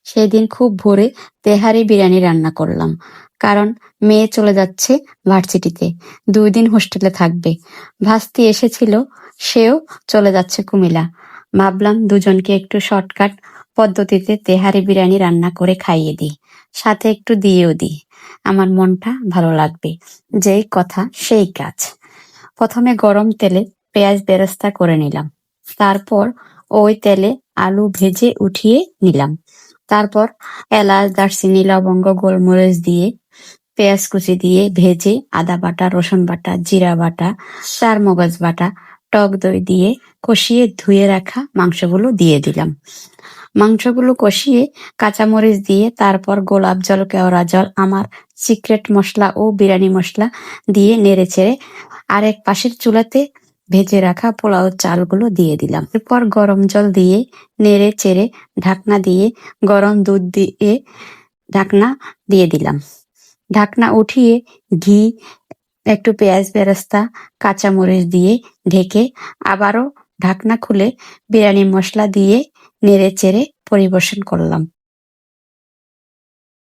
সেদিন খুব ভোরে তেহারি বিরিয়ানি রান্না করলাম, কারণ মেয়ে চলে যাচ্ছে ভার্সিটিতে, 2 দিন হোস্টেলে থাকবে। ভাস্তি এসেছিল, সেও চলে যাচ্ছে কুমিল্লা। ভাবলাম দুজনকে একটু শর্টকাট পদ্ধতিতে তেহারি বিরিয়ানি রান্না করে খাইয়ে দিই, সাথে একটু দিয়েও দিই। আমার মনটা ভালো লাগবে। যেই কথা সেই কাজ। প্রথমে গরম তেলে পেঁয়াজ বেরেস্তা করে নিলাম, তারপর ওই তেলে আলু ভেজে উঠিয়ে নিলাম। তারপর এলাচ, দারচিনি, লবঙ্গ, গোলমরিচ দিয়ে পেঁয়াজ কুচি দিয়ে ভেজে আদা বাটা, রসুন বাটা, জিরা বাটা, চারমগজ বাটা, টক দই দিয়ে কষিয়ে ধুয়ে রাখা মাংসগুলো দিয়ে দিলাম। মাংসগুলো কষিয়ে কাঁচামরিচ দিয়ে তারপর গোলাপ জল, কেওড়া জল, আমার সিক্রেট মশলা ও বিরিয়ানি মশলা দিয়ে নেড়েচেড়ে আরেক পাশের চুলাতে ভেজে রাখা পোলাও চালগুলো দিয়ে দিলাম। এরপর গরম জল দিয়ে নেড়ে চেড়ে ঢাকনা দিয়ে গরম দুধ দিয়ে ঢাকনা দিয়ে দিলাম। ঢাকনা উঠিয়ে ঘি, একটু পেঁয়াজ বেরেস্তা, কাঁচামরিচ দিয়ে ঢেকে আবারও ঢাকনা খুলে বিরিয়ানি মশলা দিয়ে নেড়ে চেড়ে পরিবেশন করলাম।